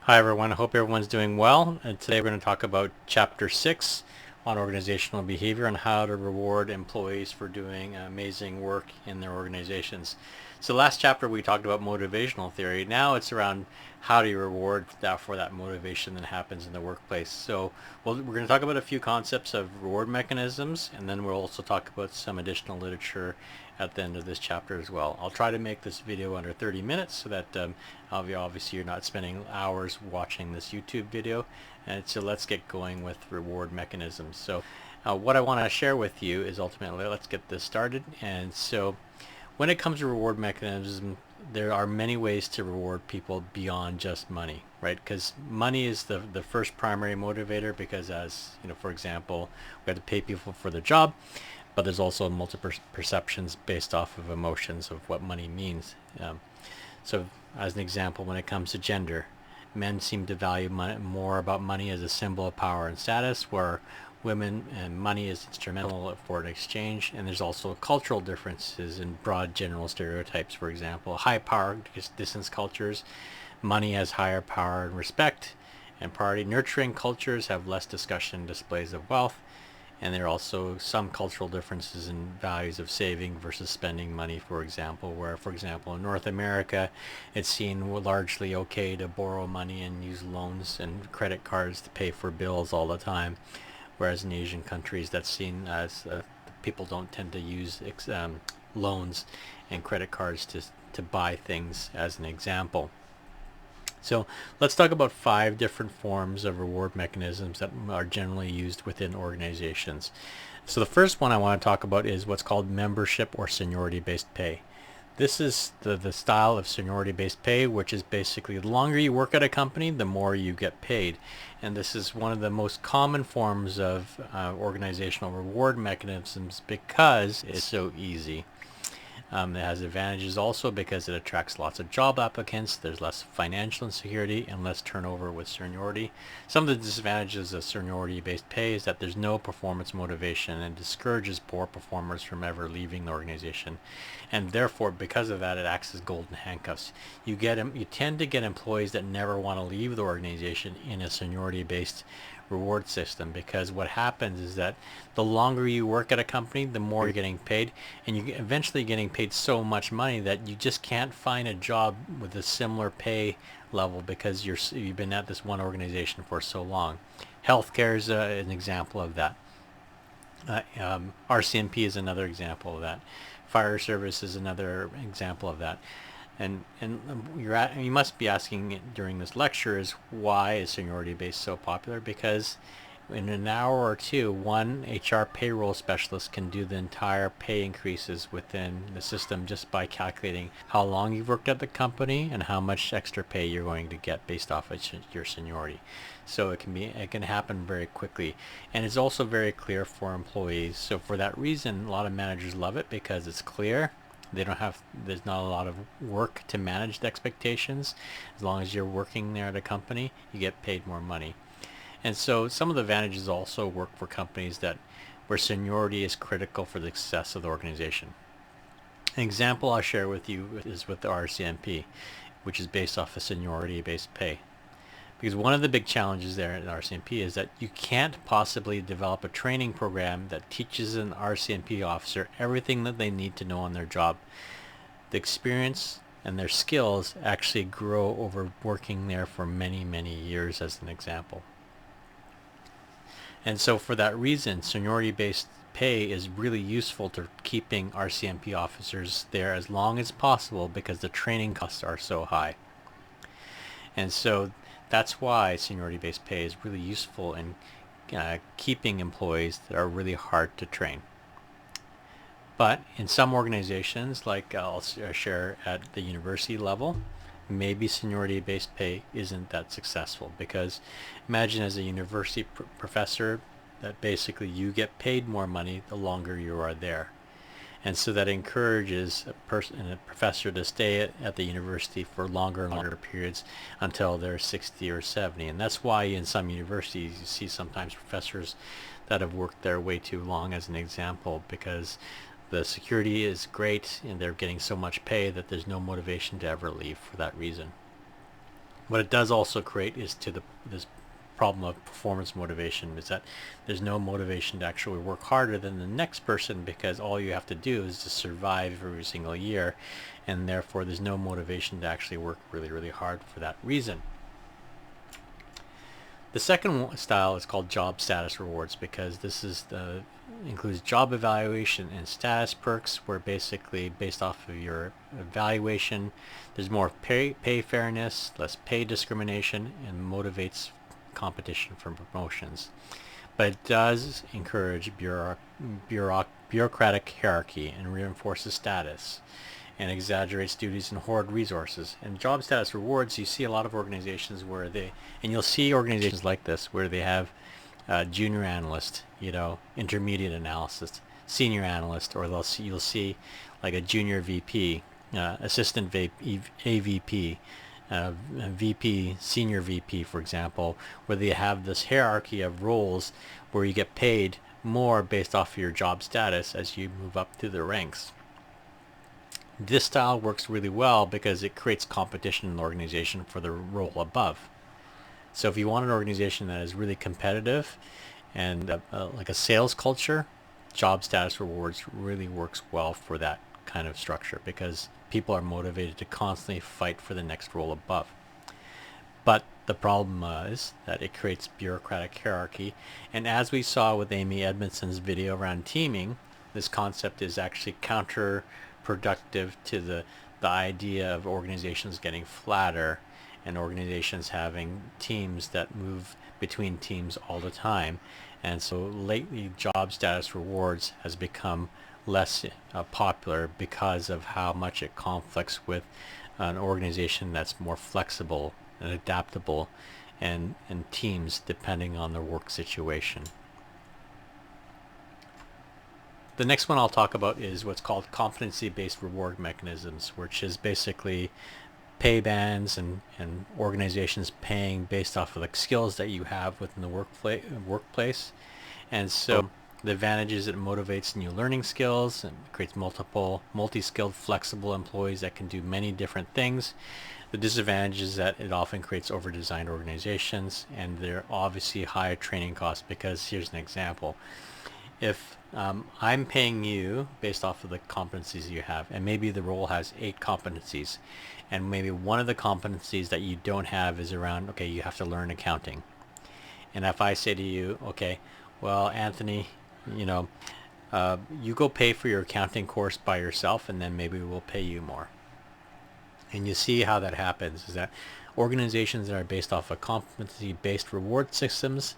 Hi everyone, I hope everyone's doing well. And today we're going to talk about Chapter 6 on organizational behavior and how to reward employees for doing amazing work in their organizations. So last chapter we talked about motivational theory. Now it's around how do you reward that for that motivation that happens in the workplace. So we're going to talk about a few concepts of reward mechanisms, and then we'll also talk about some additional literature at the end of this chapter as well. I'll try to make this video under 30 minutes so that obviously you're not spending hours watching this YouTube video. And so let's get going with reward mechanisms. So what I want to share with you is ultimately, let's get this started. And so when it comes to reward mechanisms, there are many ways to reward people beyond just money, right? Because money is the first primary motivator, because as you know, for example, we have to pay people for their job, but there's also multiple perceptions based off of emotions of what money means. So as an example, when it comes to gender, men seem to value more about money as a symbol of power and status, where women and money is instrumental for an exchange. And there's also cultural differences in broad general stereotypes. For example, high power distance cultures, money has higher power and respect and priority. Nurturing cultures have less discussion and displays of wealth. And there are also some cultural differences in values of saving versus spending money, for example, where, for example, in North America, it's seen largely okay to borrow money and use loans and credit cards to pay for bills all the time, whereas in Asian countries, that's seen as people don't tend to use loans and credit cards to buy things, as an example. So let's talk about 5 different forms of reward mechanisms that are generally used within organizations. So the first one I want to talk about is what's called membership or seniority-based pay. This is the style of seniority-based pay, which is basically the longer you work at a company, the more you get paid. And this is one of the most common forms of organizational reward mechanisms because it's so easy. It has advantages also because it attracts lots of job applicants. There's less financial insecurity and less turnover with seniority. Some of the disadvantages of seniority-based pay is that there's no performance motivation and discourages poor performers from ever leaving the organization. And therefore, because of that, it acts as golden handcuffs. You tend to get employees that never want to leave the organization in a seniority-based reward system, because what happens is that the longer you work at a company, the more you're getting paid, and you're eventually getting paid so much money that you just can't find a job with a similar pay level because you've been at this one organization for so long. Healthcare is an example of that. RCMP is another example of that. Fire service is another example of that. And you must be asking during this lecture is, why is seniority based so popular? Because in an hour or two, one HR payroll specialist can do the entire pay increases within the system just by calculating how long you've worked at the company and how much extra pay you're going to get based off of your seniority. So it can happen very quickly, and it's also very clear for employees. So for that reason, a lot of managers love it because it's clear. There's not a lot of work to manage the expectations. As long as you're working there at a company, you get paid more money. And so some of the advantages also work for companies where seniority is critical for the success of the organization. An example I'll share with you is with the RCMP, which is based off of seniority-based pay. Because one of the big challenges there at RCMP is that you can't possibly develop a training program that teaches an RCMP officer everything that they need to know on their job. The experience and their skills actually grow over working there for many, many years, as an example. And so for that reason, seniority-based pay is really useful to keeping RCMP officers there as long as possible, because the training costs are so high. And so that's why seniority-based pay is really useful in keeping employees that are really hard to train. But in some organizations, like I'll share at the university level, maybe seniority-based pay isn't that successful, because imagine as a university professor that basically you get paid more money the longer you are there. And so that encourages a professor to stay at the university for longer and longer periods until they're 60 or 70. And that's why in some universities you see sometimes professors that have worked there way too long, as an example, because the security is great and they're getting so much pay that there's no motivation to ever leave for that reason. What it does also create is this problem of performance motivation, is that there's no motivation to actually work harder than the next person, because all you have to do is to survive every single year, and therefore there's no motivation to actually work really, really hard for that reason. The second style is called job status rewards, because this is includes job evaluation and status perks, where basically based off of your evaluation, there's more pay fairness, less pay discrimination, and motivates competition for promotions. But it does encourage bureaucratic hierarchy and reinforces status, and exaggerates duties and hoard resources. And job status rewards, you see a lot of organizations where and you'll see organizations like this where they have junior analyst, intermediate analyst, senior analyst, or you'll see like a junior VP, assistant AVP, VP, senior VP, for example, where they have this hierarchy of roles where you get paid more based off of your job status as you move up through the ranks. This style works really well because it creates competition in the organization for the role above. So if you want an organization that is really competitive and like a sales culture, job status rewards really works well for that kind of structure, because people are motivated to constantly fight for the next role above. But the problem is that it creates bureaucratic hierarchy, and as we saw with Amy Edmondson's video around teaming, this concept is actually counterproductive to the idea of organizations getting flatter and organizations having teams that move between teams all the time. And so lately job status rewards has become less popular because of how much it conflicts with an organization that's more flexible and adaptable, and teams depending on their work situation. The next one I'll talk about is what's called competency-based reward mechanisms, which is basically pay bands and organizations paying based off of the skills that you have within the workplace. And so the advantage is it motivates new learning skills and creates multi-skilled, flexible employees that can do many different things. The disadvantage is that it often creates over-designed organizations, and there are obviously higher training costs, because here's an example. If I'm paying you based off of the competencies you have, and maybe the role has 8 competencies, and maybe one of the competencies that you don't have is around, okay, you have to learn accounting. And if I say to you, okay, well, Anthony, you go pay for your accounting course by yourself, and then maybe we'll pay you more. And you see how that happens, is that organizations that are based off of competency-based reward systems,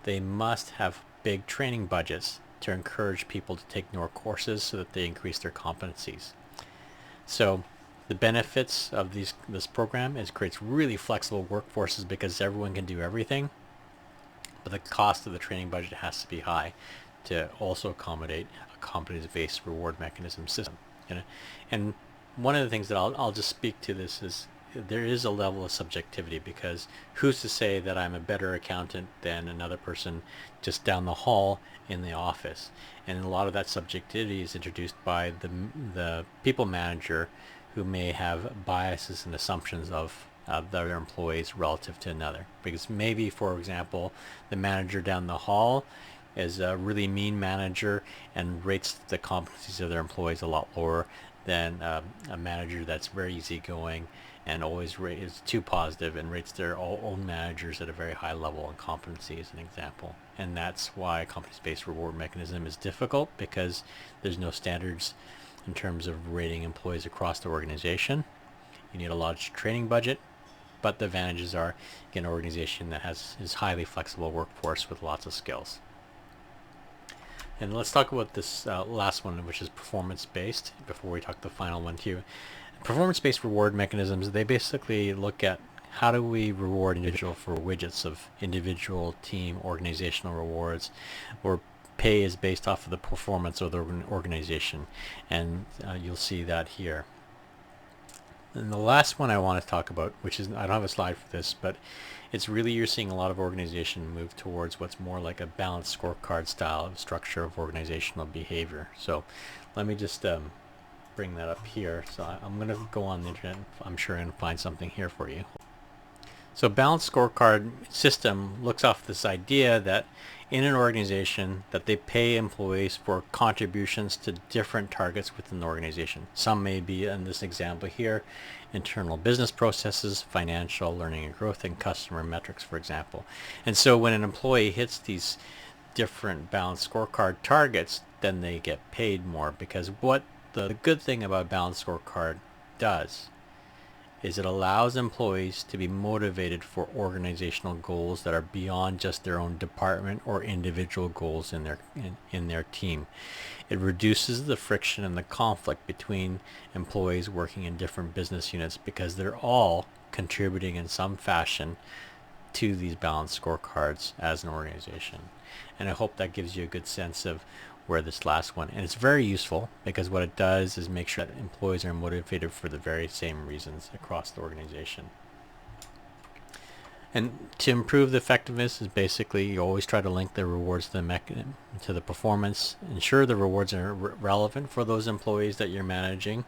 they must have big training budgets to encourage people to take more courses so that they increase their competencies. So the benefits of this program is it creates really flexible workforces because everyone can do everything, but the cost of the training budget has to be high to also accommodate a competency-based reward mechanism system. And one of the things that I'll just speak to this is there is a level of subjectivity, because who's to say that I'm a better accountant than another person just down the hall in the office? And a lot of that subjectivity is introduced by the people manager, who may have biases and assumptions of their employees relative to another. Because maybe, for example, the manager down the hall is a really mean manager and rates the competencies of their employees a lot lower than a manager that's very easygoing and always is too positive and rates their own managers at a very high level in competency, as an example. And that's why a competency-based reward mechanism is difficult, because there's no standards in terms of rating employees across the organization. You need a large training budget, but the advantages are, again, an organization that is highly flexible workforce with lots of skills. And let's talk about this last one, which is performance-based, before we talk the final one too. Performance-based reward mechanisms, they basically look at how do we reward individual for widgets of individual, team, organizational rewards, or pay is based off of the performance of the organization. And you'll see that here. And the last one I want to talk about, which is, I don't have a slide for this, but it's really, you're seeing a lot of organization move towards what's more like a balanced scorecard style of structure of organizational behavior. So let me just bring that up here. So I'm going to go on the internet. I'm sure I'm going to find something here for you. So balanced scorecard system looks off this idea that in an organization that they pay employees for contributions to different targets within the organization. Some may be, in this example here, internal business processes, financial, learning and growth, and customer metrics, for example. And so when an employee hits these different balanced scorecard targets, then they get paid more, because what the good thing about balanced scorecard does is it allows employees to be motivated for organizational goals that are beyond just their own department or individual goals in their team. It reduces the friction and the conflict between employees working in different business units, because they're all contributing in some fashion to these balanced scorecards as an organization. And I hope that gives you a good sense of where this last one, and it's very useful because what it does is make sure that employees are motivated for the very same reasons across the organization. And to improve the effectiveness is basically you always try to link the rewards to the performance. Ensure the rewards are relevant for those employees that you're managing,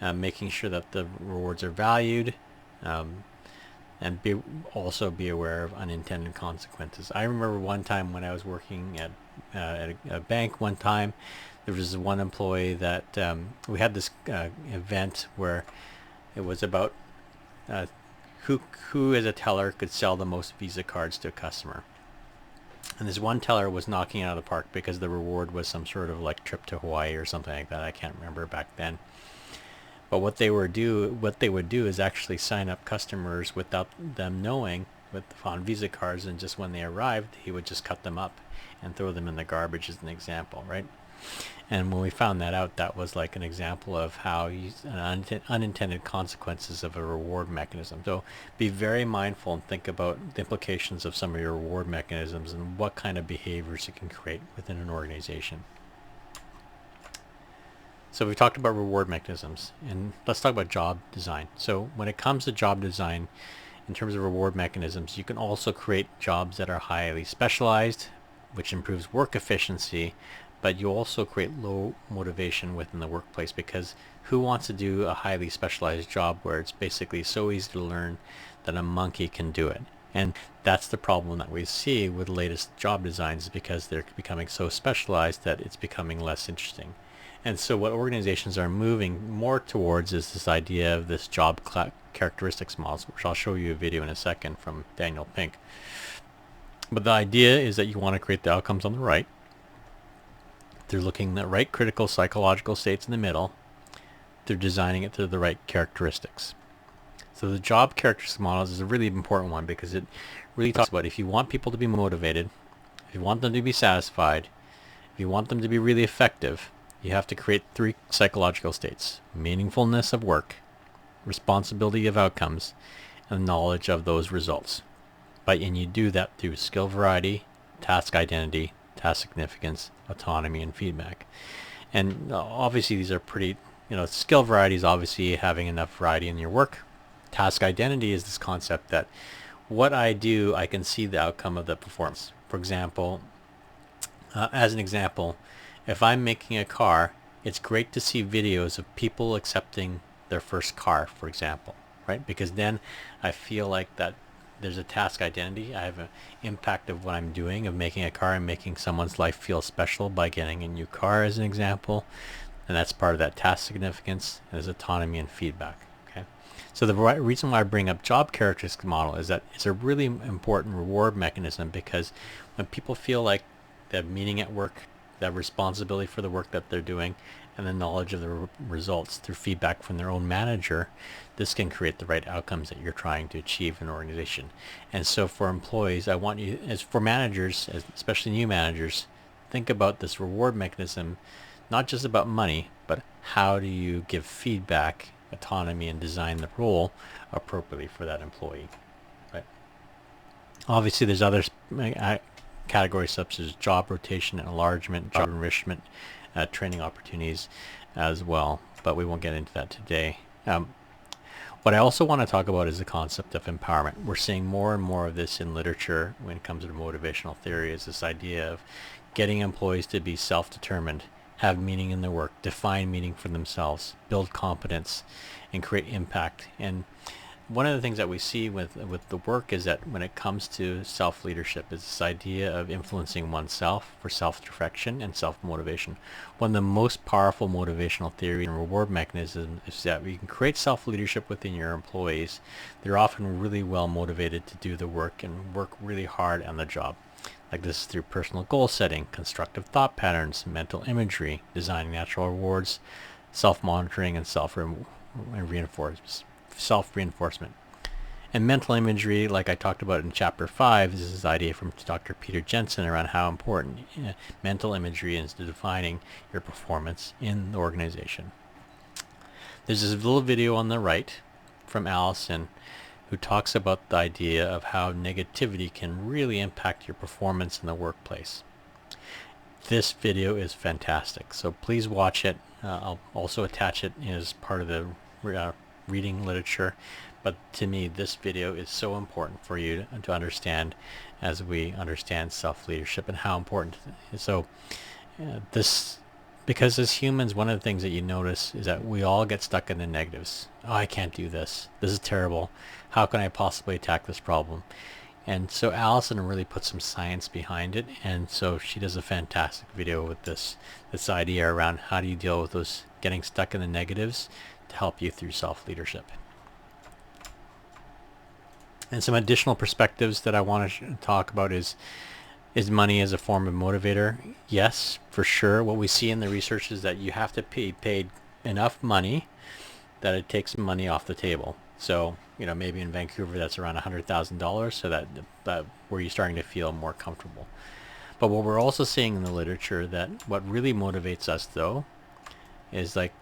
making sure that the rewards are valued, and also be aware of unintended consequences. I remember one time when I was working at a bank one time, there was one employee that we had this event where it was about who as a teller could sell the most Visa cards to a customer. And this one teller was knocking it out of the park because the reward was some sort of like trip to Hawaii or something like that. I can't remember back then. But what they would do is actually sign up customers without them knowing on Visa cards, and just when they arrived, he would just cut them up and throw them in the garbage as an example, right? And when we found that out, that was like an example of how unintended consequences of a reward mechanism. So be very mindful and think about the implications of some of your reward mechanisms and what kind of behaviors it can create within an organization. So we've talked about reward mechanisms, and let's talk about job design. So when it comes to job design, in terms of reward mechanisms, you can also create jobs that are highly specialized, which improves work efficiency, but you also create low motivation within the workplace, because who wants to do a highly specialized job where it's basically so easy to learn that a monkey can do it? And that's the problem that we see with the latest job designs, because they're becoming so specialized that it's becoming less interesting. And so what organizations are moving more towards is this idea of this job characteristics models, which I'll show you a video in a second from Daniel Pink. But the idea is that you want to create the outcomes on the right. They're looking at the right critical psychological states in the middle. They're designing it to the right characteristics. So the job characteristics models is a really important one, because it really talks about if you want people to be motivated, if you want them to be satisfied, if you want them to be really effective, you have to create 3 psychological states: meaningfulness of work, responsibility of outcomes, and knowledge of those results. And you do that through skill variety, task identity, task significance, autonomy, and feedback. And obviously these are pretty, skill variety is obviously having enough variety in your work. Task identity is this concept that what I do, I can see the outcome of the performance. For example, as an example, if I'm making a car, it's great to see videos of people accepting their first car, for example, right? Because then I feel like that there's a task identity. I have an impact of what I'm doing, of making a car and making someone's life feel special by getting a new car, as an example. And that's part of that task significance, is autonomy and feedback. Okay. So the reason why I bring up job characteristics model is that it's a really important reward mechanism, because when people feel like they have meaning at work, they have responsibility for the work that they're doing, and the knowledge of the results through feedback from their own manager, this can create the right outcomes that you're trying to achieve in an organization. And so for employees, I want you, as for managers, especially new managers, think about this reward mechanism, not just about money, but how do you give feedback, autonomy, and design the role appropriately for that employee. Right? Obviously, there's other categories such as job rotation and enlargement, job enrichment, training opportunities as well, but we won't get into that today. What I also want to talk about is the concept of empowerment. We're seeing more and more of this in literature when it comes to motivational theory, is this idea of getting employees to be self-determined, have meaning in their work, define meaning for themselves, build competence, and create impact. And one of the things that we see with the work is that when it comes to self-leadership is this idea of influencing oneself for self-direction and self-motivation. One of the most powerful motivational theory and reward mechanisms is that we can create self-leadership within your employees. They're often really well motivated to do the work and work really hard on the job. Like this is through personal goal setting, constructive thought patterns, mental imagery, designing natural rewards, self-monitoring, and self-reinforcement. And mental imagery, like I talked about in Chapter 5, is this idea from Dr. Peter Jensen around how important mental imagery is to defining your performance in the organization. There's this little video on the right from Allison who talks about the idea of how negativity can really impact your performance in the workplace. This video is fantastic, so please watch it. I'll also attach it as part of the reading literature, but to me this video is so important for you to understand as we understand self-leadership and how important it is. So because as humans, one of the things that you notice is that we all get stuck in the negatives. Oh, I can't do this. This is terrible. How can I possibly attack this problem? And so Allison really put some science behind it, and so she does a fantastic video with this idea around how do you deal with those getting stuck in the negatives to help you through self-leadership. And some additional perspectives that I want to talk about is money as a form of motivator? Yes, for sure. What we see in the research is that you have to be paid enough money that it takes money off the table. So, maybe in Vancouver that's around $100,000, so that where you're starting to feel more comfortable. But what we're also seeing in the literature that what really motivates us though is like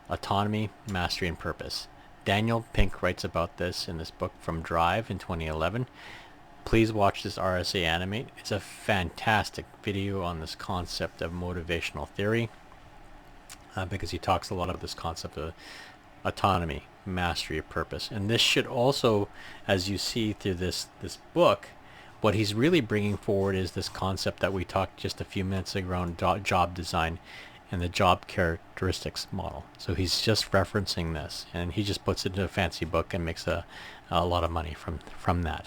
autonomy, mastery, and purpose. Daniel Pink writes about this in this book from Drive in 2011. Please watch this RSA Animate. It's a fantastic video on this concept of motivational theory because he talks a lot about this concept of autonomy, mastery, of purpose. And this should also, as you see through this book, what he's really bringing forward is this concept that we talked just a few minutes ago around job design and the job characteristics model. So he's just referencing this, and he just puts it into a fancy book and makes a lot of money from that.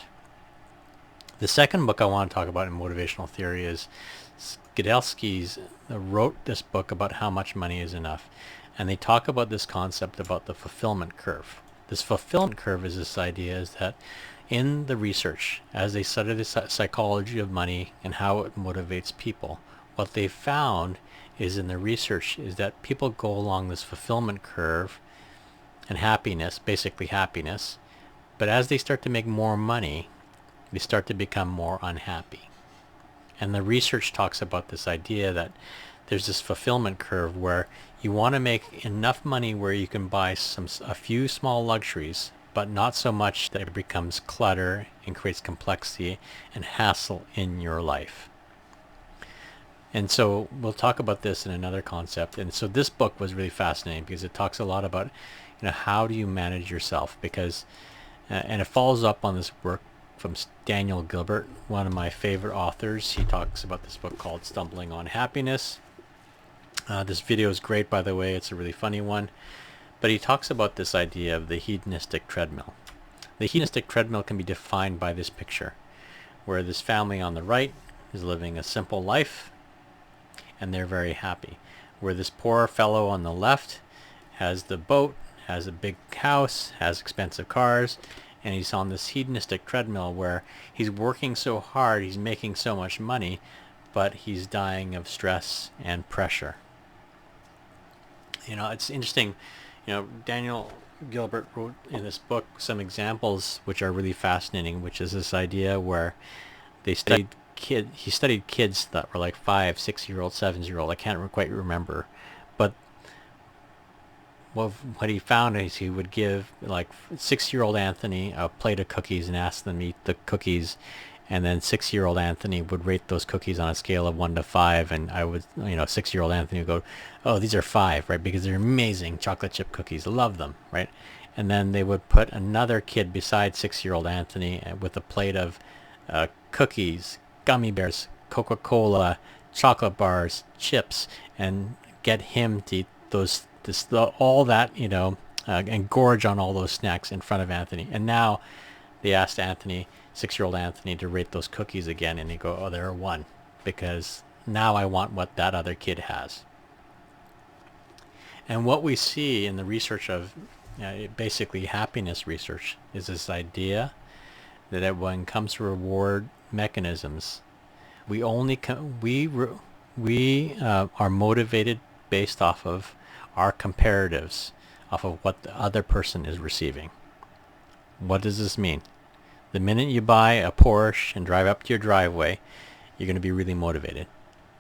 The second book I want to talk about in motivational theory is Skidelsky's wrote this book about how much money is enough. And they talk about this concept about the fulfillment curve. This fulfillment curve is this idea is that in the research, as they study the psychology of money and how it motivates people, what they found is in the research is that people go along this fulfillment curve and happiness, basically happiness, but as they start to make more money, they start to become more unhappy. And the research talks about this idea that there's this fulfillment curve where you want to make enough money where you can buy a few small luxuries, but not so much that it becomes clutter and creates complexity and hassle in your life. And so we'll talk about this in another concept. And so this book was really fascinating because it talks a lot about, how do you manage yourself? Because, and it follows up on this work from Daniel Gilbert, one of my favorite authors. He talks about this book called Stumbling on Happiness. This video is great, by the way. It's a really funny one. But he talks about this idea of the hedonistic treadmill. The hedonistic treadmill can be defined by this picture, where this family on the right is living a simple life, and they're very happy. Where this poor fellow on the left has the boat, has a big house, has expensive cars, and he's on this hedonistic treadmill where he's working so hard, he's making so much money, but he's dying of stress and pressure. It's interesting. Daniel Gilbert wrote in this book some examples which are really fascinating, which is this idea where he studied kids that were like 5, 6-year-old, 7-year-old. I can't quite remember, but what he found is he would give like 6-year-old Anthony a plate of cookies and ask them to eat the cookies, and then 6-year-old Anthony would rate those cookies on a scale of 1 to 5, and 6-year-old Anthony would go, oh, these are 5, right? Because they're amazing chocolate chip cookies. I love them, right? And then they would put another kid beside 6-year-old Anthony with a plate of cookies, gummy bears, Coca-Cola, chocolate bars, chips, and get him to eat all that, and gorge on all those snacks in front of Anthony. And now they asked Anthony, 6-year-old Anthony, to rate those cookies again, and he go, oh, they're a 1, because now I want what that other kid has. And what we see in the research of basically happiness research is this idea that when it comes to reward mechanisms, we only are motivated based off of our comparatives, off of what the other person is receiving. What does this mean? The minute you buy a Porsche and drive up to your driveway, you're going to be really motivated.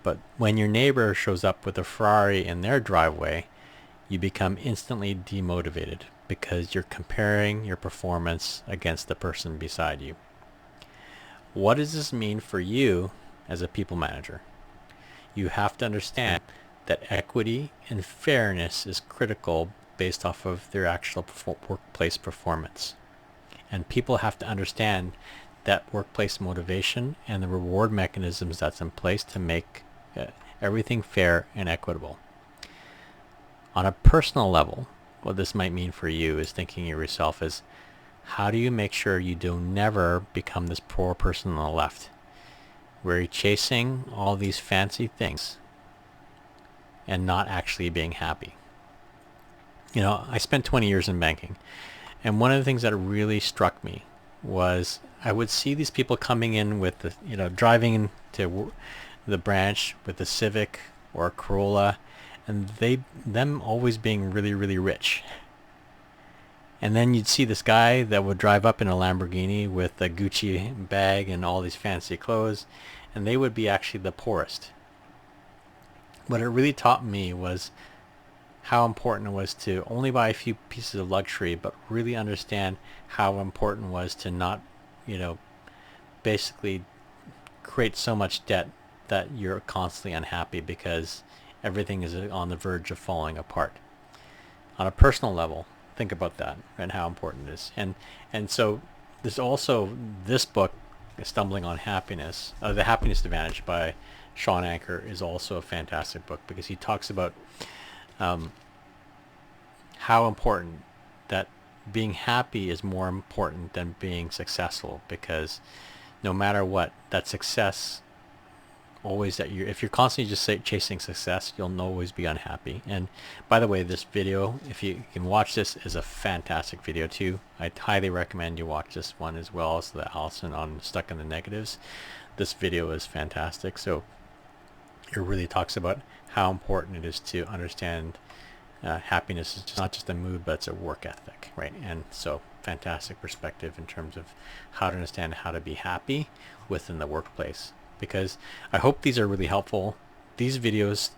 But when your neighbor shows up with a Ferrari in their driveway, you become instantly demotivated because you're comparing your performance against the person beside you. What does this mean for you as a people manager? You have to understand that equity and fairness is critical based off of their actual workplace performance. And people have to understand that workplace motivation and the reward mechanisms that's in place to make everything fair and equitable. On a personal level, what this might mean for you is thinking of yourself as, how do you make sure you do never become this poor person on the left, where you're chasing all these fancy things and not actually being happy? You know, I spent 20 years in banking, and one of the things that really struck me was I would see these people coming in with the, driving into the branch with a Civic or a Corolla, and them always being really, really rich. And then you'd see this guy that would drive up in a Lamborghini with a Gucci bag and all these fancy clothes, and they would be actually the poorest. What it really taught me was how important it was to only buy a few pieces of luxury, but really understand how important it was to not, basically create so much debt that you're constantly unhappy because everything is on the verge of falling apart. On a personal level, think about that and how important it is. And so there's also this book, Stumbling on Happiness, The Happiness Advantage by Sean Anker, is also a fantastic book because he talks about how important that being happy is more important than being successful, because no matter what, that success always that if you're constantly just chasing success, you'll always be unhappy. And by the way, this video, if you can watch this, is a fantastic video too. I highly recommend you watch this one as well as the Allison on Stuck in the Negatives. This video is fantastic. So it really talks about how important it is to understand happiness is just not just a mood, but it's a work ethic, right? And so fantastic perspective in terms of how to understand how to be happy within the workplace. Because I hope these are really helpful. These videos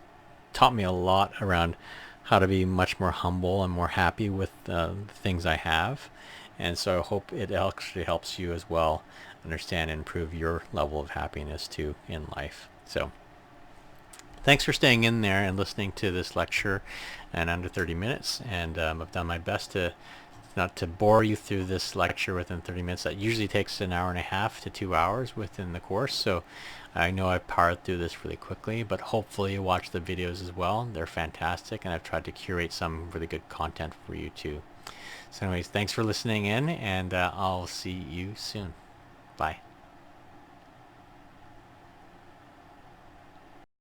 taught me a lot around how to be much more humble and more happy with the things I have. And so I hope it actually helps you as well understand and improve your level of happiness too in life. So thanks for staying in there and listening to this lecture in under 30 minutes. And I've done my best to not to bore you through this lecture within 30 minutes. That usually takes an hour and a half to 2 hours within the course. So I know I've powered through this really quickly, but hopefully you watch the videos as well. They're fantastic, and I've tried to curate some really good content for you too. So anyways, thanks for listening in, and I'll see you soon. Bye.